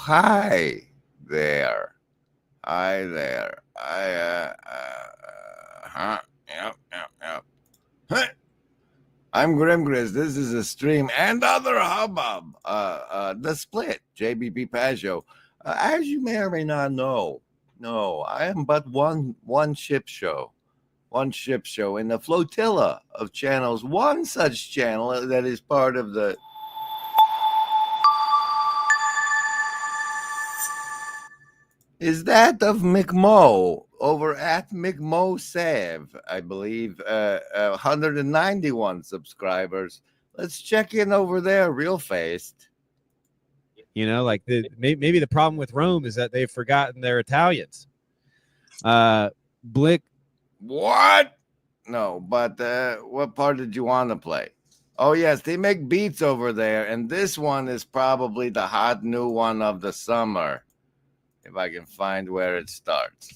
hi there. Hi there. Yep. Huh. I'm Grimgris. This is a stream and Other Hubbub. The Split, JBP Pajot. As you may or may not know, no, I am but one ship show. One ship show in the flotilla of channels. One such channel that is part of the is that of McMo over at McMo Sav, I believe, 191 subscribers. Let's check in over there real fast. You know, like maybe the problem with Rome is that they've forgotten their Italians. Blick. What? No, but what part did you want to play? Oh, yes, they make beats over there, and this one is probably the hot new one of the summer. If I can find where it starts.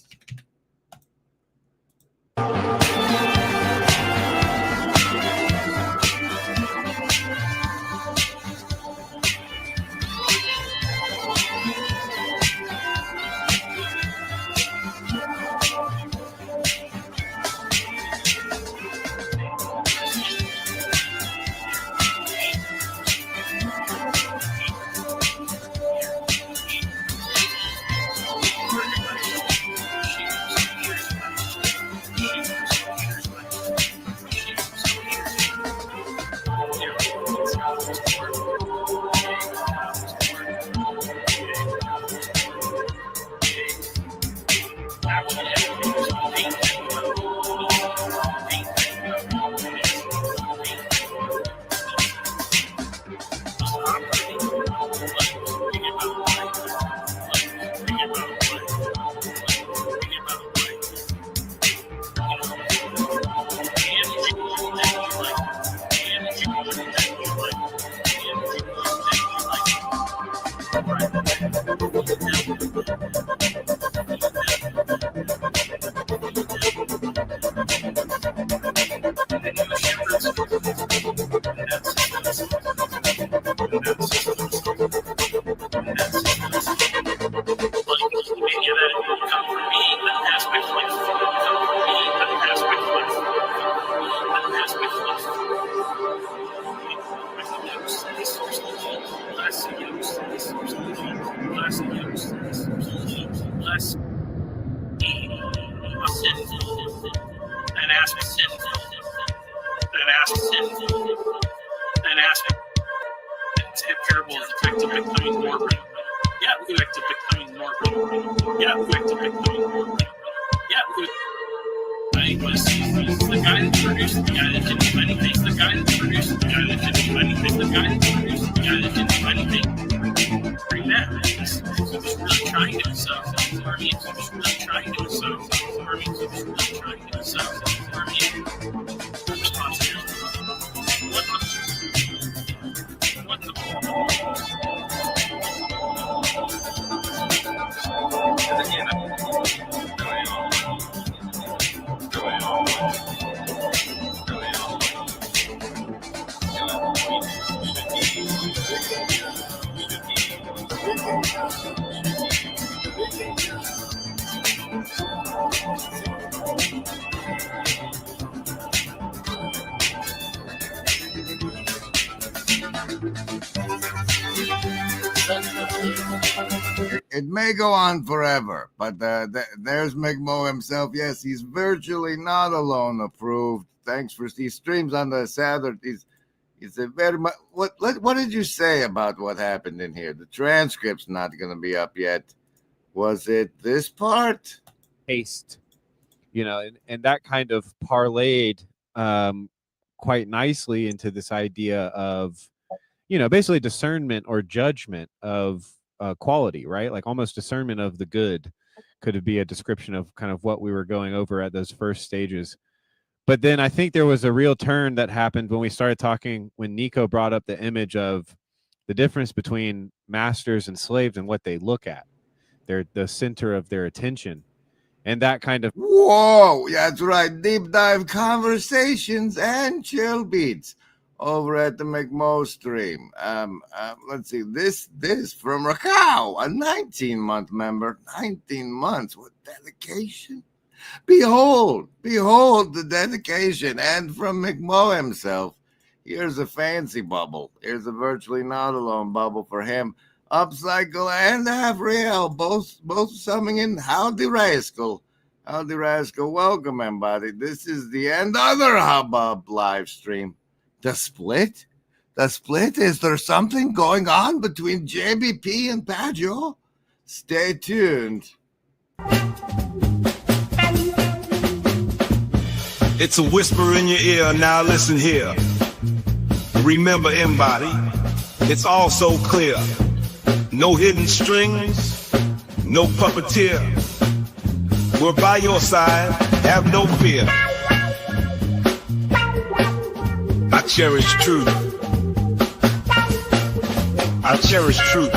It may go on forever, but there's McMo himself. Yes, he's virtually not alone. Approved. Thanks for these streams on the Saturdays. He's a very much. What did you say about what happened in here? The transcript's not going to be up yet. Was it this part? Haste, you know, and that kind of parlayed quite nicely into this idea of, you know, basically discernment or judgment of quality, right? Like almost discernment of the good could be a description of kind of what we were going over at those first stages. But then I think there was a real turn that happened when we started talking, when Nico brought up the image of the difference between masters and slaves and what they look at. They're the center of their attention. And that kind of... Whoa, that's right. Deep dive conversations and chill beats. over at the McMo stream. Let's see. This from Rascal, a 19-month member. 19 months. What dedication. Behold the dedication. And from McMo himself, here's a fancy bubble. Here's a virtually not alone bubble for him. Upcycle and half real, both summing in Howdy Rascal. Howdy Rascal, welcome everybody. This is the Other Hubbub live stream. The split? The split? Is there something going on between JBP and Pajo? Stay tuned. It's a whisper in your ear, now listen here. Remember, embody, it's all so clear. No hidden strings, no puppeteer. We're by your side, have no fear. I cherish truth. I cherish truth.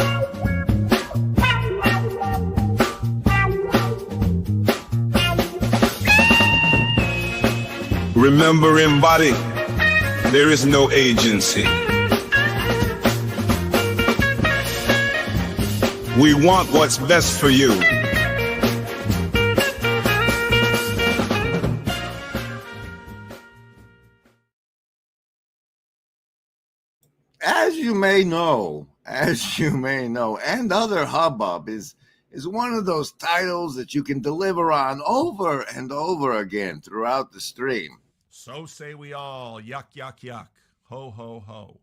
Remember, embody, there is no agency. We want what's best for you. As you may know, and Other Hubbub is one of those titles that you can deliver on over and over again throughout the stream. So say we all, yuck, yuck, yuck, ho, ho, ho.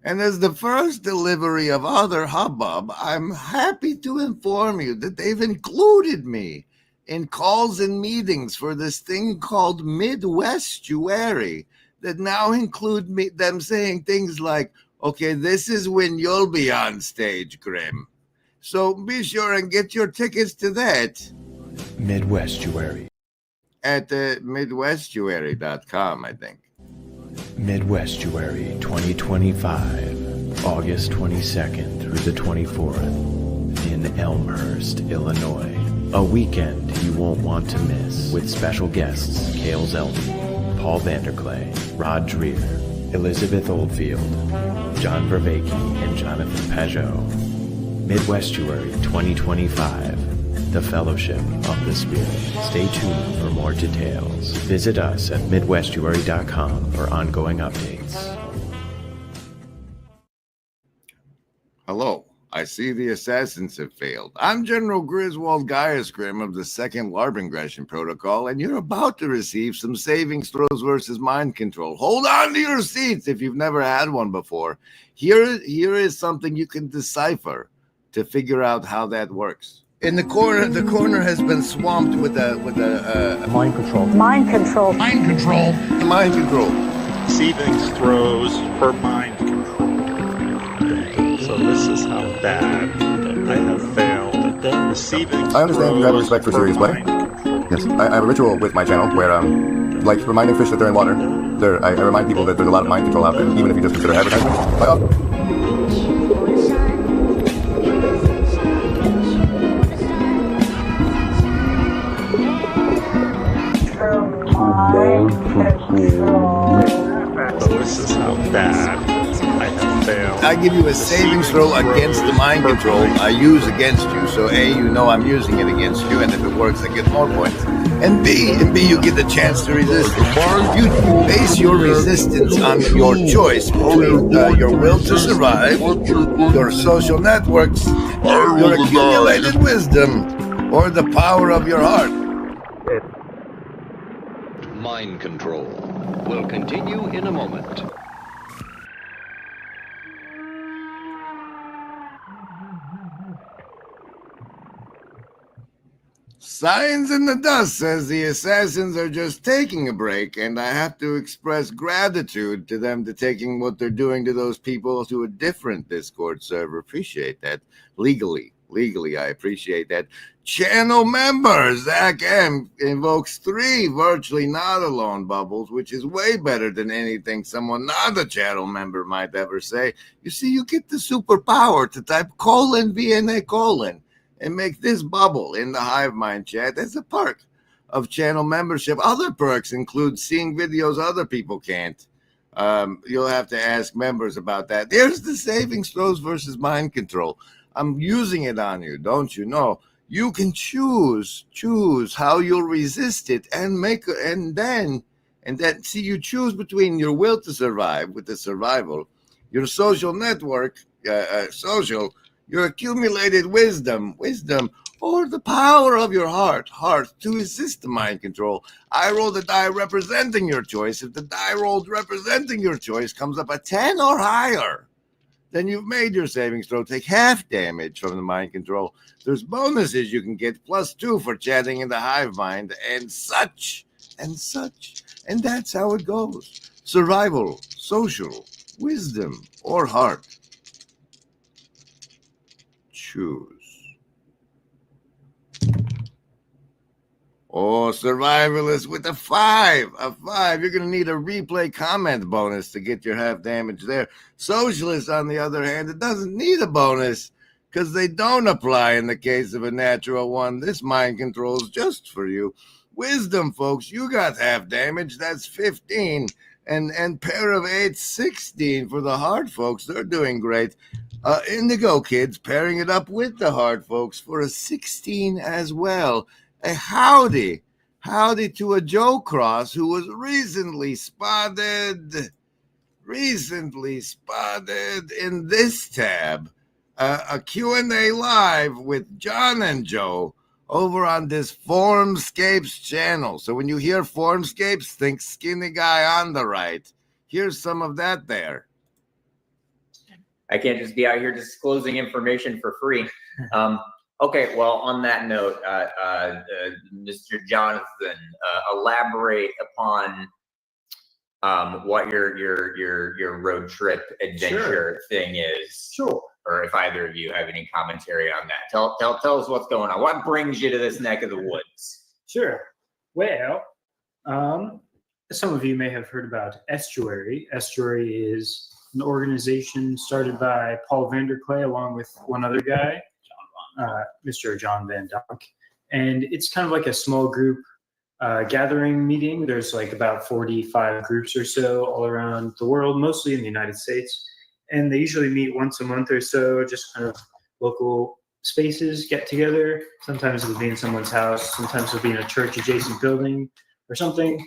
And as the first delivery of Other Hubbub, I'm happy to inform you that they've included me in calls and meetings for this thing called Midwestuary that now include them saying things like, okay, this is when you'll be on stage, Grim. So be sure and get your tickets to that. Midwestuary. At midwestuary.com, I think. Midwestuary 2025, August 22nd through the 24th in Elmhurst, Illinois. A weekend you won't want to miss with special guests Cale Zeldin, Paul Vanderklay, Rod Dreer, Elizabeth Oldfield, John Vervaeke, and Jonathan Pajot. Midwestuary 2025, the Fellowship of the Spirit. Stay tuned for more details. Visit us at midwestuary.com for ongoing updates. Hello. I see the assassins have failed. I'm General Griswold Gaius-Grim of the 2nd Larbengression Protocol, and you're about to receive some savings throws versus mind control. Hold on to your seats if you've never had one before. Here is something you can decipher to figure out how that works. In the corner has been swamped with a mind control. Mind control. Mind control. Mind control. Savings throws for mind control. So this is how bad I have failed. Receiving I understand you have respect for serious play. Yes, I have a ritual with my channel where, like reminding fish that they're in water, I remind people that there's a lot of mind control out there, even if you just consider advertising. So this is how bad I have failed. I give you a savings throw against the mind control I use against you. So A, you know I'm using it against you, and if it works, I get more points. And B, you get the chance to resist. You base your resistance on your choice between your will to survive, your social networks, your accumulated wisdom, or the power of your heart. Mind control will continue in a moment. Signs in the dust says the assassins are just taking a break, and I have to express gratitude to them to taking what they're doing to those people to a different Discord server. Appreciate that. Legally, I appreciate that. Channel member Zach M invokes 3 virtually not alone bubbles, which is way better than anything someone not a channel member might ever say. You see, you get the superpower to type :VNA : and make this bubble in the Hive Mind chat as a perk of channel membership. Other perks include seeing videos other people can't, You'll have to ask members about that. There's the savings throws versus mind control. I'm using it on you, don't you know? You can choose how you'll resist it and then see, you choose between your will to survive with the survival, your social network, your accumulated wisdom, or the power of your heart to resist the mind control. I roll the die representing your choice. If the die rolled representing your choice comes up a 10 or higher, then you've made your savings throw. Take half damage from the mind control. There's bonuses you can get, +2 for chatting in the hive mind, and such. And that's how it goes. Survival, social, wisdom, or heart. Choose. Oh, survivalist with a 5. You're going to need a replay comment bonus to get your half damage there. Socialist, on the other hand, it doesn't need a bonus because they don't apply in the case of a natural one. This mind control is just for you. Wisdom, folks, you got half damage. That's 15. And pair of 8, 16 for the hard folks. They're doing great. Indigo kids pairing it up with the hard folks for a 16 as well. A howdy to a Joe Cross who was recently spotted in this tab, a Q&A live with John and Joe over on this Formscapes channel. So when you hear Formscapes, think skinny guy on the right. Here's some of that there. I can't just be out here disclosing information for free. Okay, well, on that note, Mr. Jonathan, elaborate upon what your road trip adventure thing is. Sure. Or if either of you have any commentary on that. Tell us what's going on. What brings you to this neck of the woods? Sure. Well, some of you may have heard about Estuary. Estuary is an organization started by Paul Vanderklay along with one other guy, Mr. John Van Donk. And it's kind of like a small group gathering meeting. There's like about 45 groups or so all around the world, mostly in the United States. And they usually meet once a month or so, just kind of local spaces, get together. Sometimes it'll be in someone's house. Sometimes it'll be in a church adjacent building or something.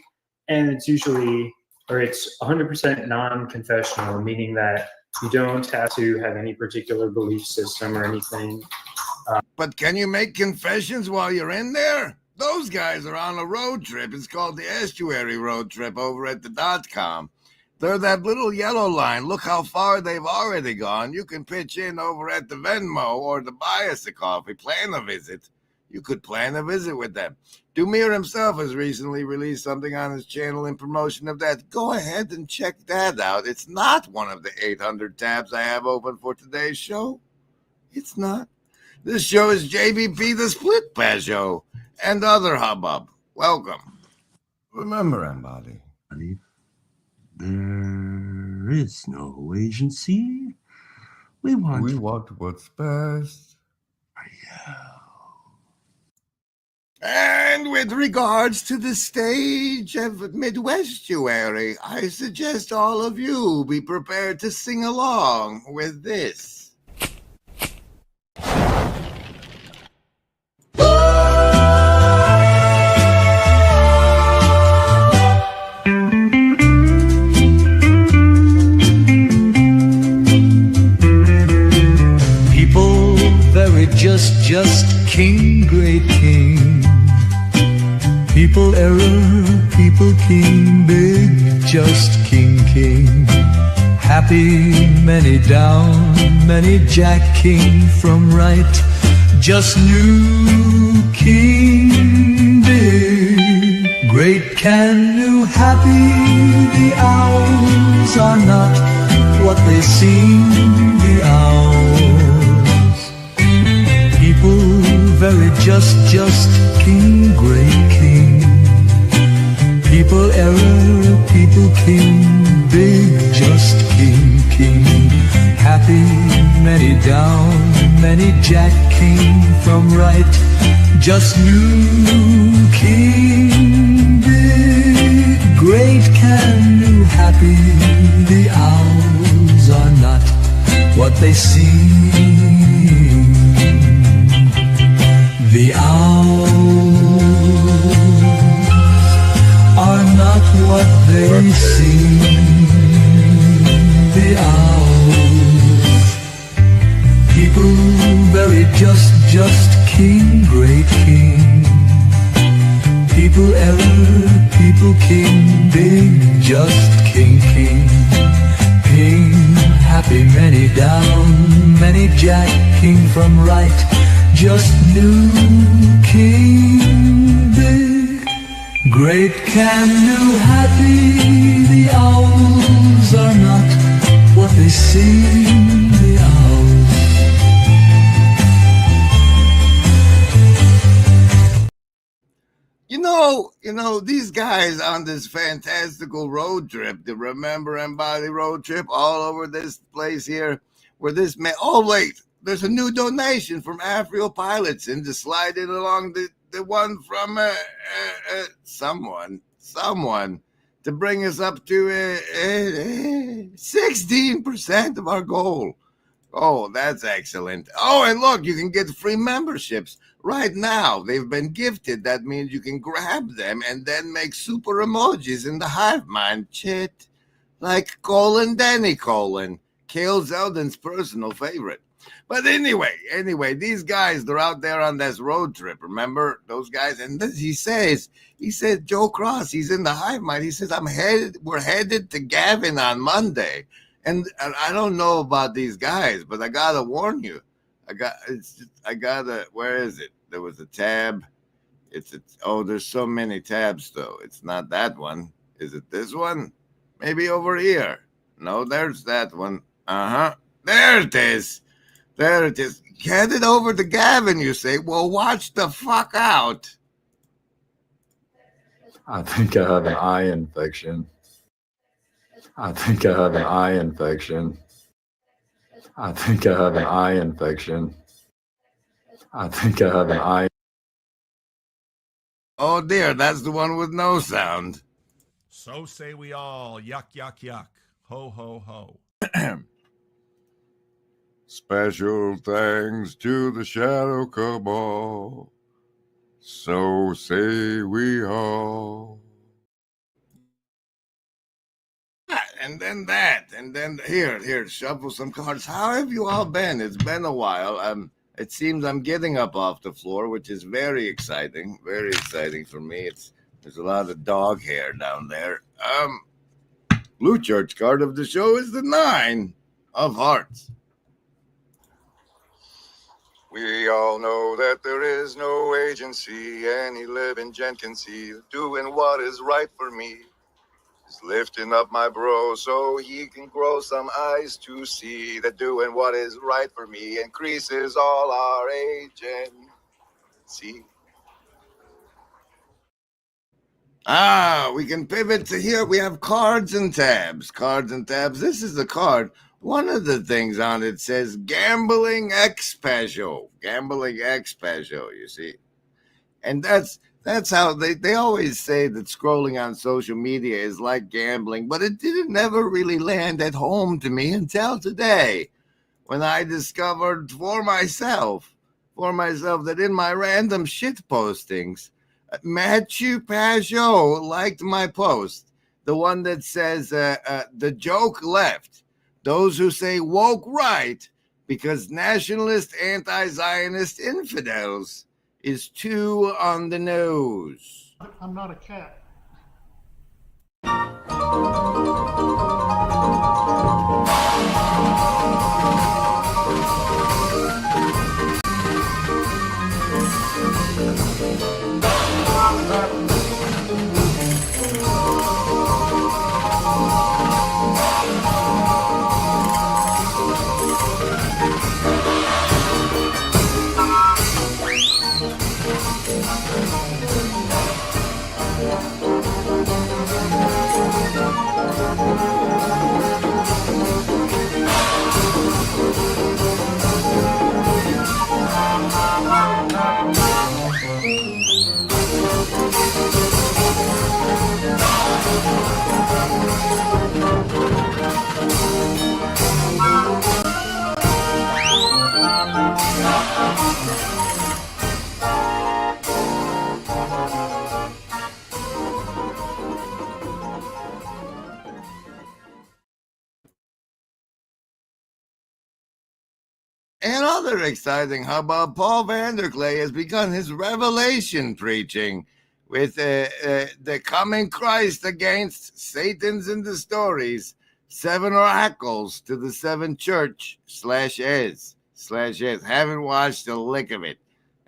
And it's 100% non-confessional, meaning that you don't have to have any particular belief system or anything. But can you make confessions while you're in there? Those guys are on a road trip. It's called the Estuary Road Trip over at the .com. They're that little yellow line. Look how far they've already gone. You can pitch in over at the Venmo or the Buy Us a Coffee. Plan a visit. You could plan a visit with them. Dumir himself has recently released something on his channel in promotion of that. Go ahead and check that out. It's not one of the 800 tabs I have open for today's show. It's not. This show is JBP the Split Pajot and Other Hubbub. Welcome. Remember, everybody, there is no agency. We want what's best for you. And with regards to the stage of Midwestuary, I suggest all of you be prepared to sing along with this. Just king, great king. People error, people king, big, just king, king. Happy, many down, many jack king from right. Just new king, big, great can new, happy. The hours are not what they seem, the hours. People very just king, great king. People error, people king, big, just king, king. Happy, many down, many jack king from right. Just new king, big, Great, canoe, happy, the owls are not what they seem. The owls are not what they seem. The owls, people very just king, great king. People error, people king, big, just king. King, happy, many down, many jack, king from right, just new king, big, great, canoe, happy, the owls are not what they seem, the owls. You know, these guys on this fantastical road trip, the Remember Embody road trip all over this place here, where this man, oh wait, there's a new donation from Afro Pilots and to slide it along the one from someone to bring us up to 16% of our goal. Oh, that's excellent. Oh, and look, you can get free memberships right now. They've been gifted. That means you can grab them and then make super emojis in the hive mind chit, like Denny, Cale Zeldin's personal favorite. But anyway, these guys, they're out there on this road trip. Remember those guys? And he said, Joe Cross, he's in the hive mind. He says, we're headed to Gavin on Monday. And I don't know about these guys, but I gotta warn you. Where is it? There was a tab. There's so many tabs though. It's not that one. Is it this one? Maybe over here. No, there's that one. There it is. Headed over to Gavin, you say? Well, watch the fuck out. I think I have an eye infection. I think I have an eye infection. I think I have an eye infection. I think I have an eye. Oh dear, that's the one with no sound. So say we all. Yuck, yuck, yuck. Ho, ho, ho. Special thanks to the Shadow Cabal. So say we all. And then here, shuffle some cards. How have you all been? It's been a while. It seems I'm getting up off the floor, which is very exciting for me. There's a lot of dog hair down there. Blue Church card of the show is the 9 of Hearts. We all know that there is no agency any living gent can see doing what is right for me. Is lifting up my bro so he can grow some eyes to see that doing what is right for me increases all our agency. We can pivot to here. We have cards and tabs. This is the card. One of the things on it says Gambling Expajo, you see. And that's how they always say that scrolling on social media is like gambling, but it didn't never really land at home to me until today, when I discovered for myself that in my random shit postings, Matthew Pajot liked my post, the one that says the joke left. Those who say woke right because nationalist, anti-Zionist infidels is too on the nose. I'm not a cat. In other exciting hubbub, Paul Vanderklay has begun his revelation preaching with the coming Christ against Satan's in the stories, 7 oracles to the 7 church /es. Haven't watched a lick of it.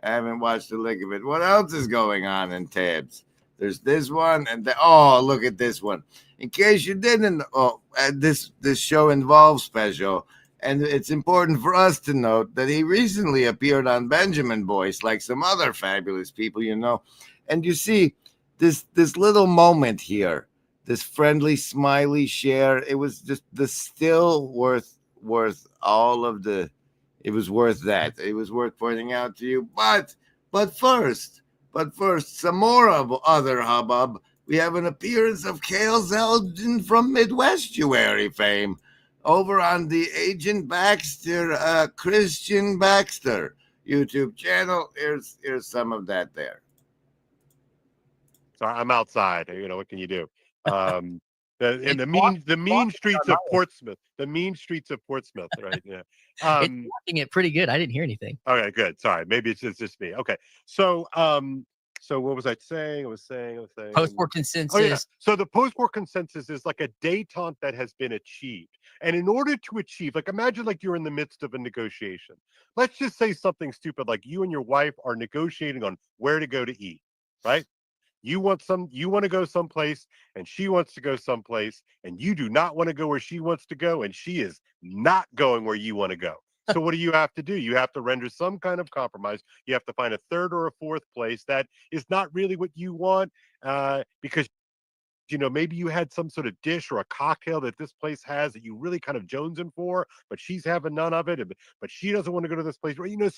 What else is going on in tabs? There's this one and look at this one. In case you didn't, this show involves special. And it's important for us to note that he recently appeared on Benjamin Boyce, like some other fabulous people, you know. And you see this little moment here, this friendly, smiley share. It was just still worth all of the. It was worth that. It was worth pointing out to you. But first, some more of Other Hubbub. We have an appearance of Cale Zeldin from Midwestuary fame, over on the Agent Baxter, Christian Baxter YouTube channel. Here's some of that there. Sorry, I'm outside. You know, what can you do? The mean streets of Portsmouth. The mean streets of Portsmouth, right? Yeah. It's watching it pretty good. I didn't hear anything. Okay, good. Sorry, maybe it's just me. Okay, so what was I saying? I was saying. Post-war consensus. Oh, yeah. So the post-war consensus is like a détente that has been achieved. And in order to achieve, like, imagine like you're in the midst of a negotiation. Let's just say something stupid, like you and your wife are negotiating on where to go to eat, right? You want to go someplace and she wants to go someplace, and you do not want to go where she wants to go, and she is not going where you want to go. So what do you have to do? You have to render some kind of compromise. You have to find a third or a fourth place that is not really what you want, because, you know, maybe you had some sort of dish or a cocktail that this place has that you really kind of jonesing for, but she's having none of it, but she doesn't want to go to this place. You know,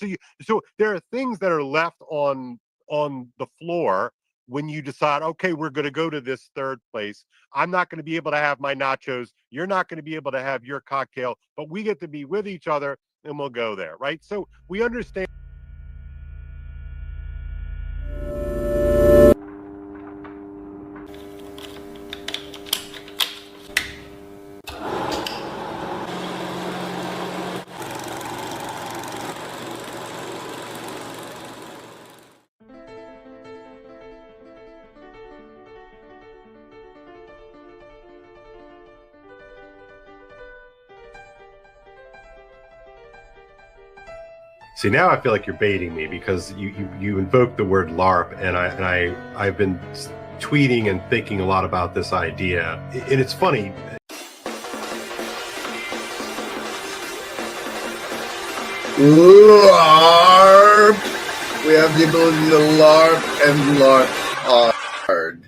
so there are things that are left on the floor when you decide, okay, we're going to go to this third place. I'm not going to be able to have my nachos. You're not going to be able to have your cocktail, but we get to be with each other and we'll go there, right? So we understand. See, now I feel like you're baiting me because you invoked the word LARP, and I've been tweeting and thinking a lot about this idea, and it's funny. LARP. We have the ability to LARP and LARP hard.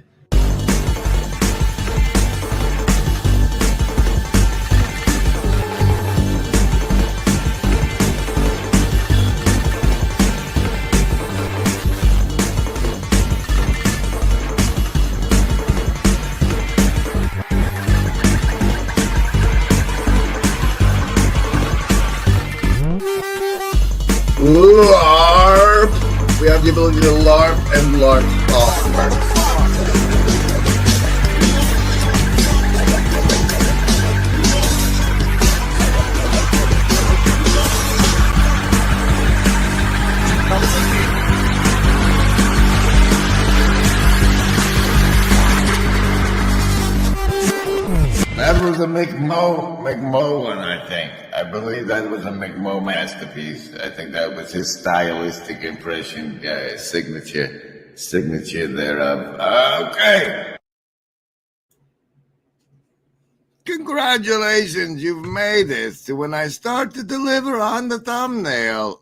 LARP! We have the ability to LARP and LARP hard. That was a McMo one, I think. I believe that was a McMo masterpiece. I think that was his stylistic impression, signature thereof. Okay. Congratulations, you've made it to when I start to deliver on the thumbnail,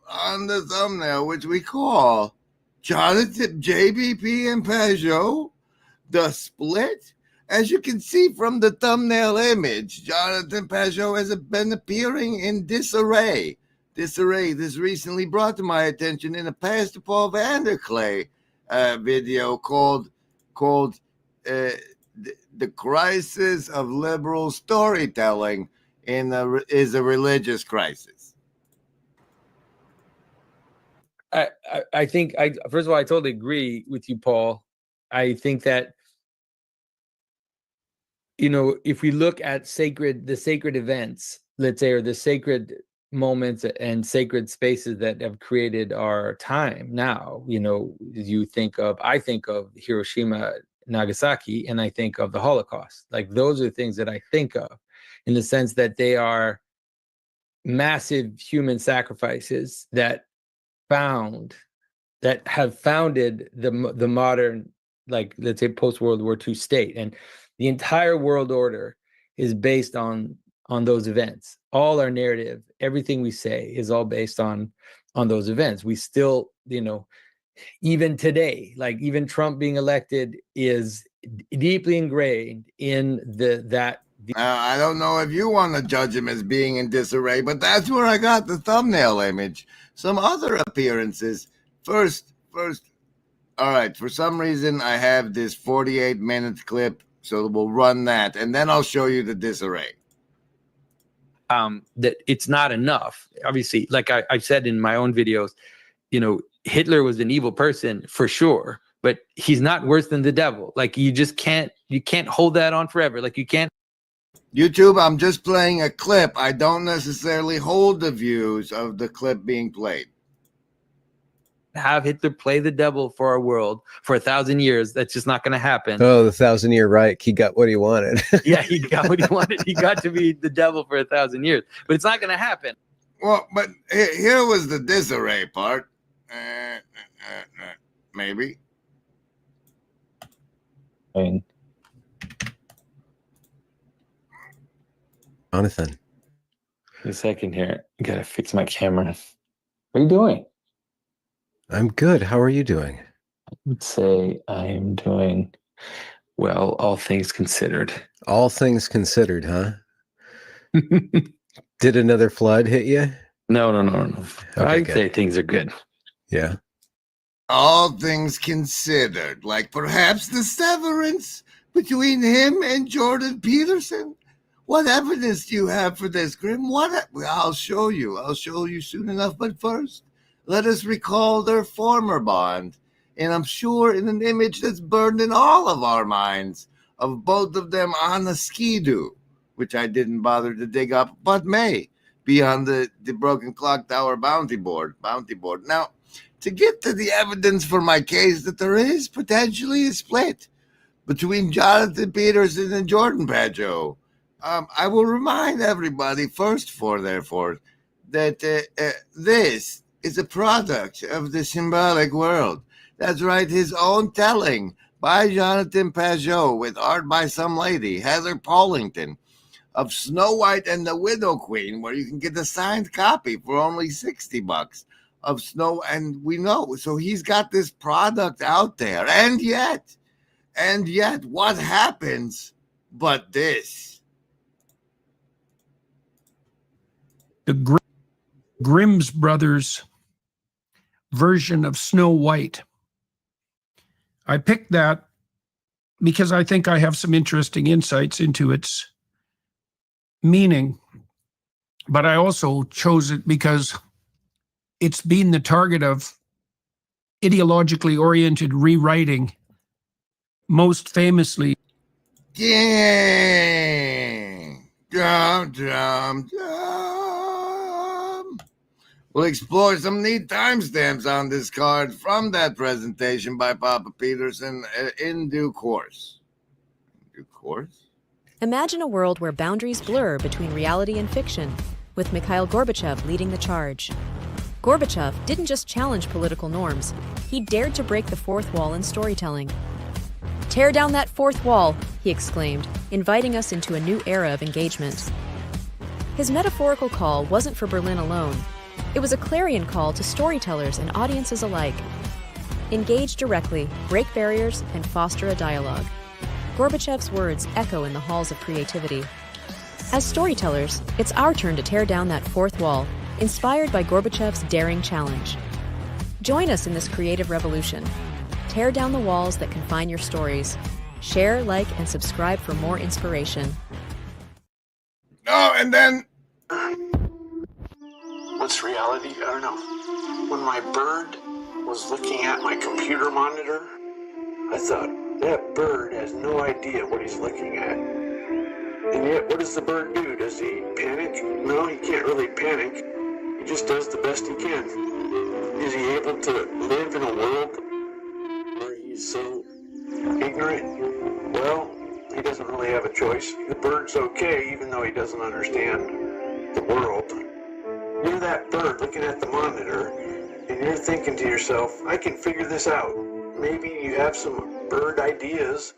which we call Jonathan, JBP, and Peugeot, The Split. As you can see from the thumbnail image, Jonathan Peugeot has been appearing in Disarray. This recently brought to my attention in a Pastor Paul Vanderklay video called The Crisis of Liberal Storytelling is a Religious Crisis. I think first of all, I totally agree with you, Paul. I think that, you know, if we look at the sacred events, let's say, or the sacred moments and sacred spaces that have created our time now. You know, I think of Hiroshima, Nagasaki, and I think of the Holocaust. Like those are things that I think of in the sense that they are massive human sacrifices that have founded the modern, like, let's say, post-World War II state. And the entire world order is based on those events. All our narrative, everything we say is all based on those events. We still, you know, even today, like even Trump being elected is deeply ingrained in I don't know if you want to judge him as being in disarray, but that's where I got the thumbnail image. Some other appearances. First, all right, for some reason I have this 48-minute clip, so we'll run that, and then I'll show you the disarray. That it's not enough. Obviously, like I've said in my own videos, you know, Hitler was an evil person for sure, but he's not worse than the devil. Like you can't hold that on forever. Like you can't. YouTube, I'm just playing a clip. I don't necessarily hold the views of the clip being played. Have Hitler play the devil for our world for 1,000 years. That's just not going to happen. Oh, the 1,000-year Reich. He got what he wanted. Yeah, he got what he wanted. He got to be the devil for 1,000 years, but it's not going to happen. Well, but here was the disarray part. Maybe. Jonathan. A second here. I got to fix my camera. What are you doing? I'm good. How are you doing? I would say I am doing well, all things considered. All things considered, huh? Did another flood hit you? No. Okay, I'd good. say things are good. Yeah. All things considered, like perhaps the severance between him and Jordan Peterson. What evidence do you have for this, Grim? I'll show you. I'll show you soon enough. But first, let us recall their former bond. And I'm sure in an image that's burned in all of our minds of both of them on a skidoo, which I didn't bother to dig up, but may be on the Broken Clock Tower bounty board. Now, to get to the evidence for my case that there is potentially a split between Jonathan Peterson and Jordan Pageau, I will remind everybody therefore, that this is a product of the symbolic world. That's right, his own telling by Jonathan Pageau with art by some lady, Heather Paulington, of Snow White and the Widow Queen, where you can get a signed copy for only $60 of Snow. And we know, so he's got this product out there. And yet, what happens but this? The Grimm's Brothers version of Snow White. I picked that because I think I have some interesting insights into its meaning, but I also chose it because it's been the target of ideologically oriented rewriting, most famously. Ding! Dum, dum, dum. We'll explore some neat timestamps on this card from that presentation by Papa Peterson in due course. Imagine a world where boundaries blur between reality and fiction, with Mikhail Gorbachev leading the charge. Gorbachev didn't just challenge political norms, he dared to break the fourth wall in storytelling. "Tear down that fourth wall," he exclaimed, inviting us into a new era of engagement. His metaphorical call wasn't for Berlin alone. It was a clarion call to storytellers and audiences alike. Engage directly, break barriers, and foster a dialogue. Gorbachev's words echo in the halls of creativity. As storytellers, it's our turn to tear down that fourth wall, inspired by Gorbachev's daring challenge. Join us in this creative revolution. Tear down the walls that confine your stories. Share, like, and subscribe for more inspiration. Oh, and then... What's reality? I don't know. When my bird was looking at my computer monitor, I thought, that bird has no idea what he's looking at. And yet, what does the bird do? Does he panic? No, he can't really panic. He just does the best he can. Is he able to live in a world where he's so ignorant? Well, he doesn't really have a choice. The bird's okay, even though he doesn't understand the world. You're that bird looking at the monitor, and you're thinking to yourself, I can figure this out. Maybe you have some bird ideas.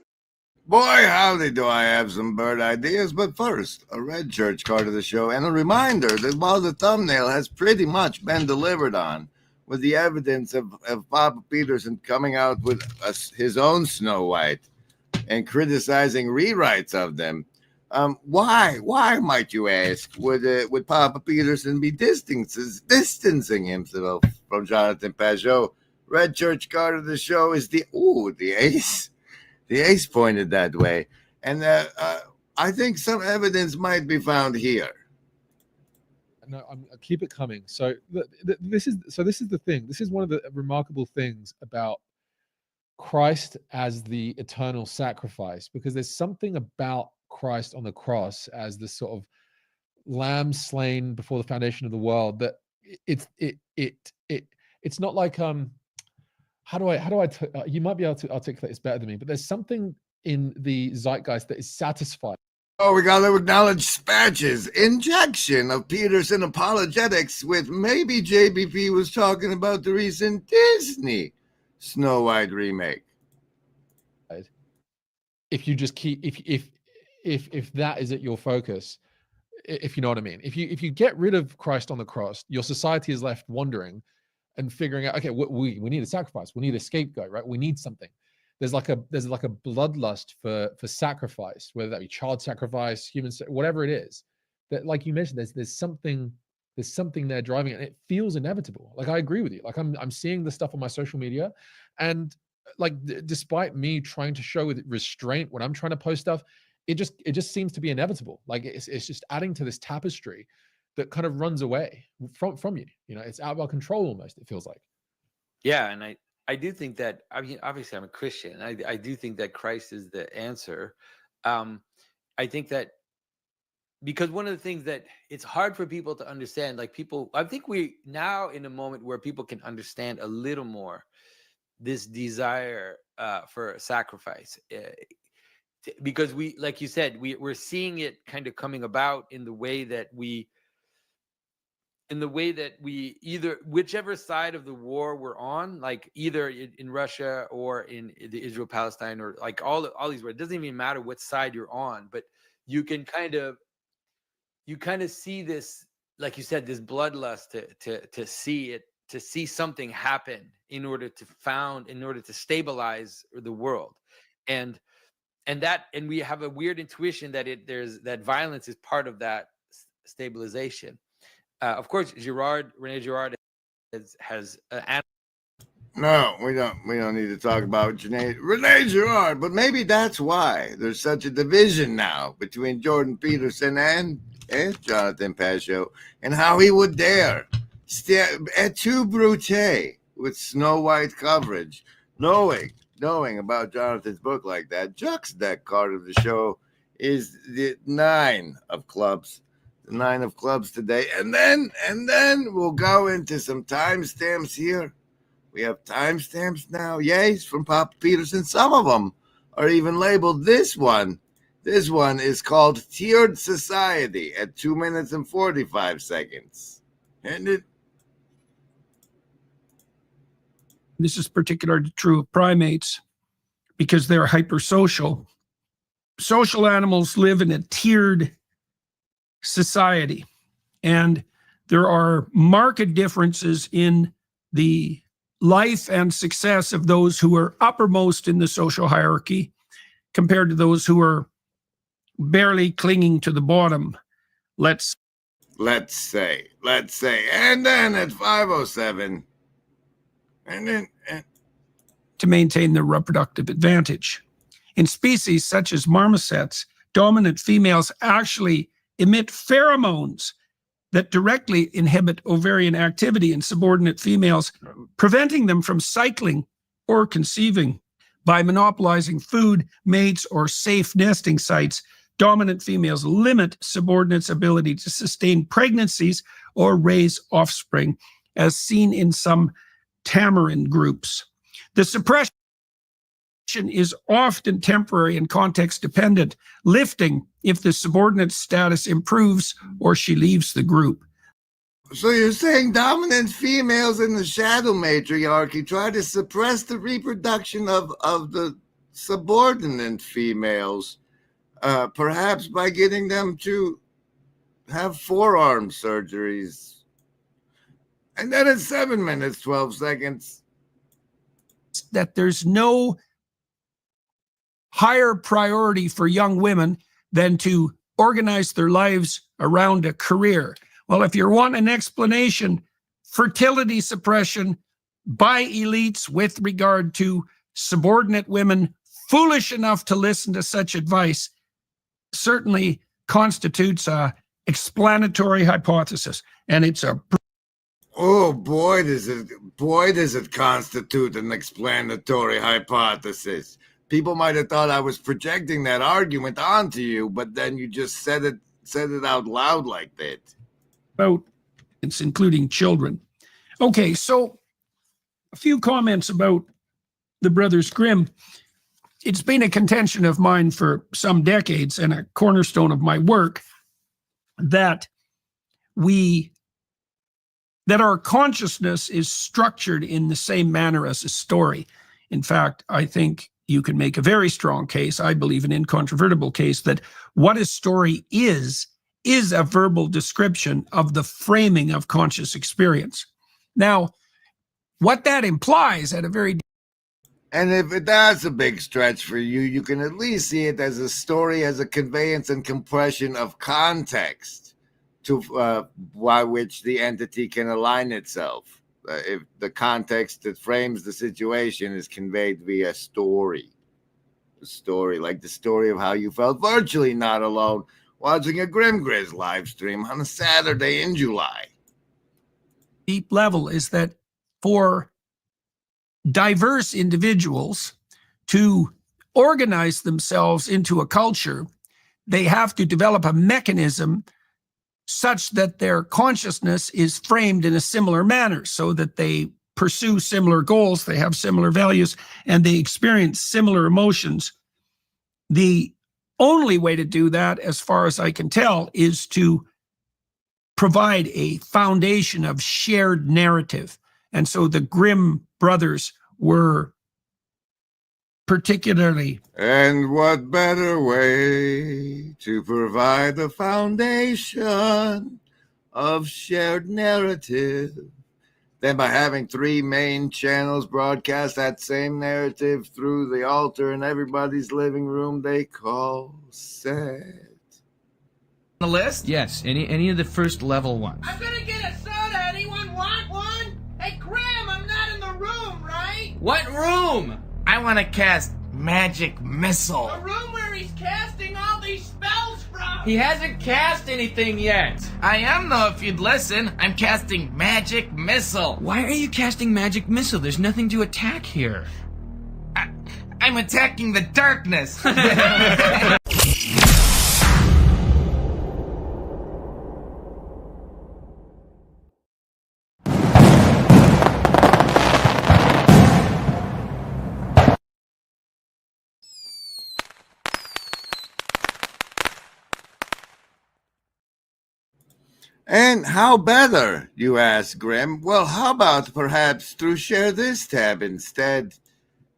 Boy, howdy do I have some bird ideas, but first, a red church card of the show and a reminder that while the thumbnail has pretty much been delivered on, with the evidence of Papa Peterson coming out with his own Snow White and criticizing rewrites of them, why might you ask, would Papa Peterson be distancing himself from Jonathan Pajot? Red church card of the show is the ace. The ace pointed that way, and I think some evidence might be found here. No, keep it coming. So this is the thing. This is one of the remarkable things about Christ as the eternal sacrifice, because there's something about Christ on the cross as this sort of lamb slain before the foundation of the world that it's not like how do I you might be able to articulate this better than me, but there's something in the zeitgeist that is satisfying. Oh, we got to acknowledge Spatch's injection of Peterson apologetics with maybe JBP was talking about the recent Disney Snow White remake. If you just keep if that is at your focus, if you know what I mean, if you get rid of Christ on the cross, your society is left wondering and figuring out, okay, we need a sacrifice, we need a scapegoat, right? We need something. There's like a bloodlust for sacrifice, whether that be child sacrifice, human, whatever it is. That, like you mentioned, there's something there driving it, and it feels inevitable. Like, I agree with you. Like, I'm seeing the stuff on my social media, and like despite me trying to show with restraint when I'm trying to post stuff, it just seems to be inevitable. Like it's just adding to this tapestry that kind of runs away from you. You know, it's out of our control almost, it feels like. Yeah, and I do think that, I mean, obviously I'm a Christian. I do think that Christ is the answer. I think that because one of the things that it's hard for people to understand, like I think we now in a moment where people can understand a little more this desire for sacrifice. Because we, like you said, we're seeing it kind of coming about in the way that we either, whichever side of the war we're on, like either in Russia or in the Israel-Palestine, or like all these wars, it doesn't even matter what side you're on, but you kind of see this, like you said, this bloodlust to see it, to see something happen in order to stabilize the world. And we have a weird intuition that that violence is part of that stabilization. Of course, Rene Girard has No, we don't need to talk about Rene Girard, but maybe that's why there's such a division now between Jordan Peterson and Jonathan Pajot, and how he would dare et tu brute with Snow White coverage, knowing about Jonathan's book like that. Juxtadeck card of the show is the 9 of clubs. The 9 of clubs today. And then we'll go into some timestamps here. We have timestamps now. Yes, from Papa Peterson. Some of them are even labeled this one. This one is called Tiered Society at 2 minutes and 45 seconds. And this is particularly true of primates because they're hypersocial. Social animals live in a tiered society, and there are marked differences in the life and success of those who are uppermost in the social hierarchy compared to those who are barely clinging to the bottom. Let's say, and then at 5:07, and then to maintain their reproductive advantage. In species such as marmosets, dominant females actually emit pheromones that directly inhibit ovarian activity in subordinate females, preventing them from cycling or conceiving. By monopolizing food, mates, or safe nesting sites, dominant females limit subordinates' ability to sustain pregnancies or raise offspring, as seen in some tamarin groups. The suppression is often temporary and context dependent, lifting if the subordinate status improves or she leaves the group. So you're saying dominant females in the shadow matriarchy try to suppress the reproduction of the subordinate females, perhaps by getting them to have forearm surgeries. And then it's 7 minutes, 12 seconds. That there's no higher priority for young women than to organize their lives around a career. Well, if you want an explanation, fertility suppression by elites with regard to subordinate women foolish enough to listen to such advice certainly constitutes a explanatory hypothesis. And it's a... Oh, boy, does it constitute an explanatory hypothesis. People might have thought I was projecting that argument onto you, but then you just said it out loud like that. About it's including children. Okay, so a few comments about the Brothers Grimm. It's been a contention of mine for some decades and a cornerstone of my work that our consciousness is structured in the same manner as a story. In fact, I think you can make a very strong case, I believe an incontrovertible case, that what a story is a verbal description of the framing of conscious experience. Now, what that implies at a very... And if that's a big stretch for you, you can at least see it as a story, as a conveyance and compression of context to by which the entity can align itself. If the context that frames the situation is conveyed via story. The story, like the story of how you felt virtually not alone watching a Grim Grizz live stream on a Saturday in July. Deep level is that for diverse individuals to organize themselves into a culture, they have to develop a mechanism such that their consciousness is framed in a similar manner so that they pursue similar goals, they have similar values, and they experience similar emotions. The only way to do that, as far as I can tell, is to provide a foundation of shared narrative. And so the Grimm brothers were particularly... And what better way to provide the foundation of shared narrative than by having 3 main channels broadcast that same narrative through the altar in everybody's living room they call set. The list? Yes, any of the first level ones. I'm gonna get a soda. Anyone want one? Hey, Graham, I'm not in the room, right? What room? I want to cast Magic Missile. The room where he's casting all these spells from. He hasn't cast anything yet. I am, though, if you'd listen. I'm casting Magic Missile. Why are you casting Magic Missile? There's nothing to attack here. I'm attacking the darkness. And how better, you ask, Grim? Well, how about perhaps through Share This tab instead?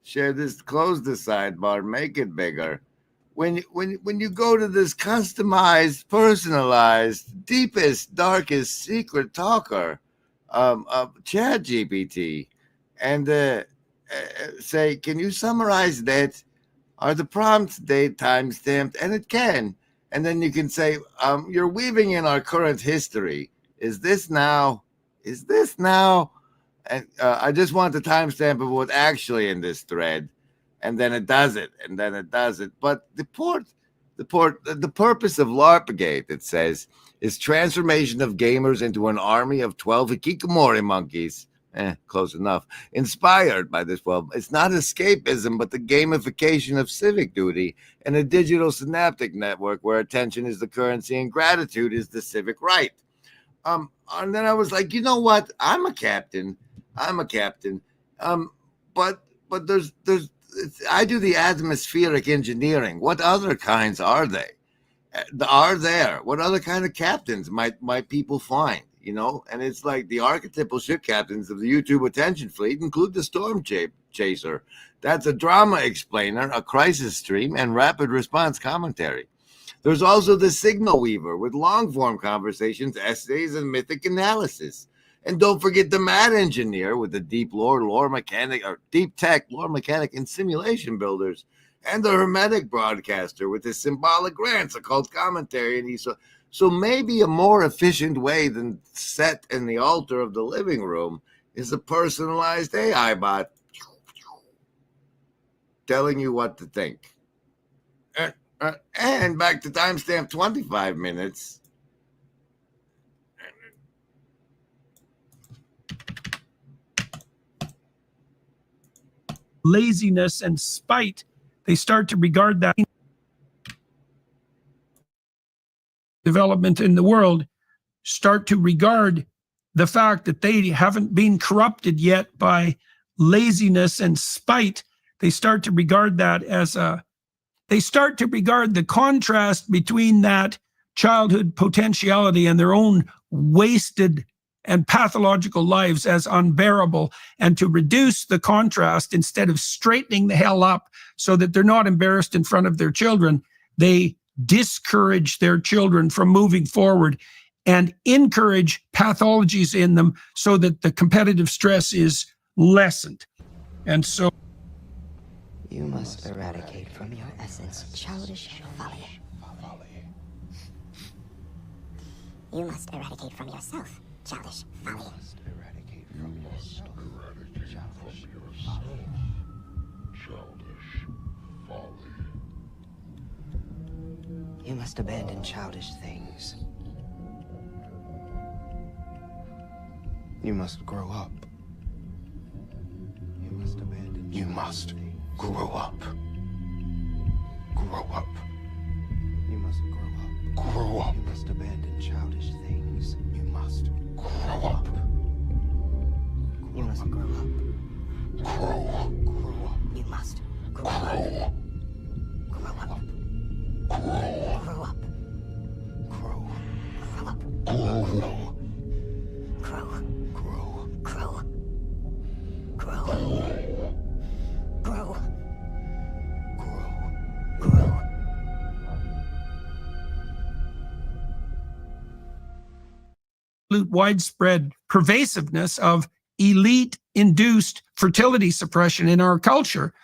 Share this, close the sidebar, make it bigger. When you go to this customized, personalized, deepest, darkest secret talker of ChatGPT, and say, can you summarize that? Are the prompts date time stamped? And it can. And then you can say, you're weaving in our current history. Is this now? Is this now? And I just want the timestamp of what's actually in this thread. And then it does it. And then it does it. But the purpose of LARPgate, it says, is transformation of gamers into an army of 12 hikikomori monkeys close enough. Inspired by this, well, it's not escapism, but the gamification of civic duty and a digital synaptic network where attention is the currency and gratitude is the civic right. And then I was like, you know what? I'm a captain. But there's I do the atmospheric engineering. What other kinds are they? What other kind of captains might people find? You know, and it's like the archetypal ship captains of the YouTube attention fleet include the storm chaser. That's a drama explainer, a crisis stream, and rapid response commentary. There's also the signal weaver with long form conversations, essays, and mythic analysis. And don't forget the mad engineer with the deep lore mechanic, or deep tech lore mechanic and simulation builders. And the hermetic broadcaster with his symbolic grants, occult commentary, and so maybe a more efficient way than set in the altar of the living room is a personalized AI bot telling you what to think. And back to timestamp 25 minutes. Laziness and spite, they start to regard that development in the world, start to regard the fact that they haven't been corrupted yet by laziness and spite. They start to regard that as they start to regard the contrast between that childhood potentiality and their own wasted and pathological lives as unbearable, and to reduce the contrast instead of straightening the hell up so that they're not embarrassed in front of their children, they discourage their children from moving forward and encourage pathologies in them so that the competitive stress is lessened. And so you must eradicate from your essence childish folly. You must eradicate from yourself childish folly. You must abandon childish things. You must grow up. You must abandon. You must grow up. Grow up. You must grow up. Grow up. You must abandon childish things. You must grow up. You must grow up. Grow. Grow up. You must grow up. Grow up. Grow. Grow up. Grow. Grow up. Grow. Grow. Grow. Grow. Grow. Grow. Grow. Grow. Widespread pervasiveness of elite-induced fertility suppression in our culture.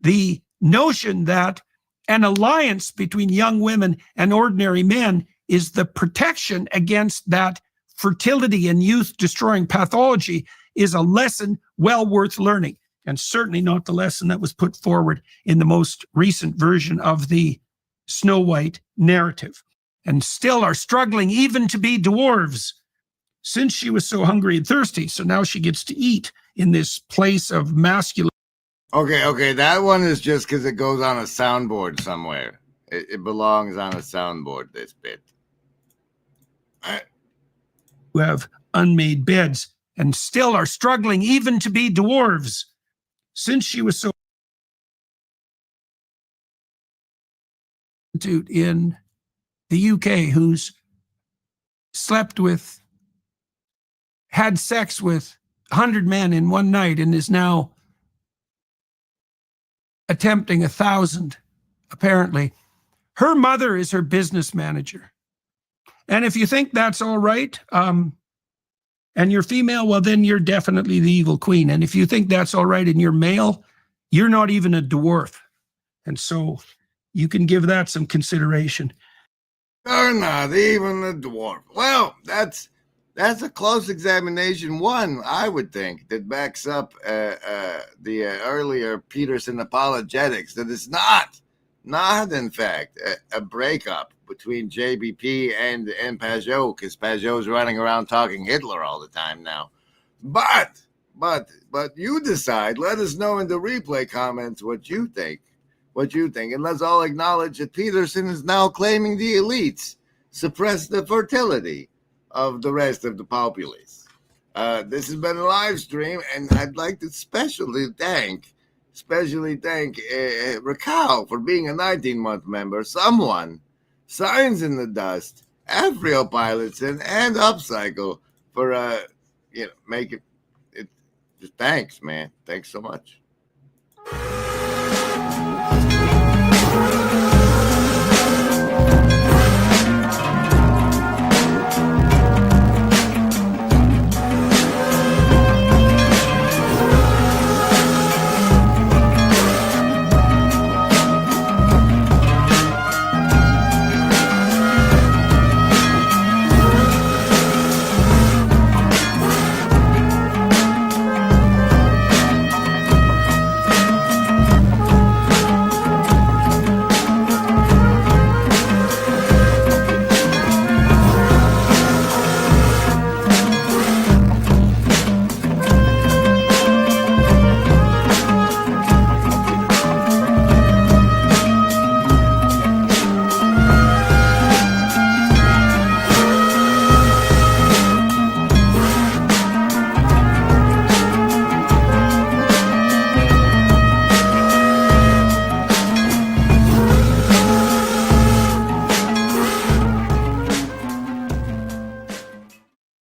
The notion that an alliance between young women and ordinary men is the protection against that fertility and youth-destroying pathology is a lesson well worth learning, and certainly not the lesson that was put forward in the most recent version of the Snow White narrative. And still are struggling even to be dwarves, since she was so hungry and thirsty. So now she gets to eat in this place of masculine. Okay, that one is just because it goes on a soundboard somewhere. It belongs on a soundboard, this bit. Who have unmade beds and still are struggling even to be dwarves, since she was so in the UK who's had sex with 100 men in one night and is now attempting 1,000, apparently. Her mother is her business manager. And if you think that's all right, and you're female, well, then you're definitely the evil queen. And if you think that's all right and you're male, you're not even a dwarf. And so you can give that some consideration. You're not even a dwarf. Well, that's a close examination, one, I would think, that backs up the earlier Peterson apologetics, that it's not in fact a breakup between JBP and Pajot, because Pajot's running around talking Hitler all the time now. But but you decide. Let us know in the replay comments what you think. And let's all acknowledge that Peterson is now claiming the elites suppress the fertility of the rest of the populace. This has been a live stream, and I'd like to especially thank Rascal for being a 19-month member. Someone, Signs in the Dust, Afrio Pilots, and Upcycle for making it. Just thanks, man. Thanks so much.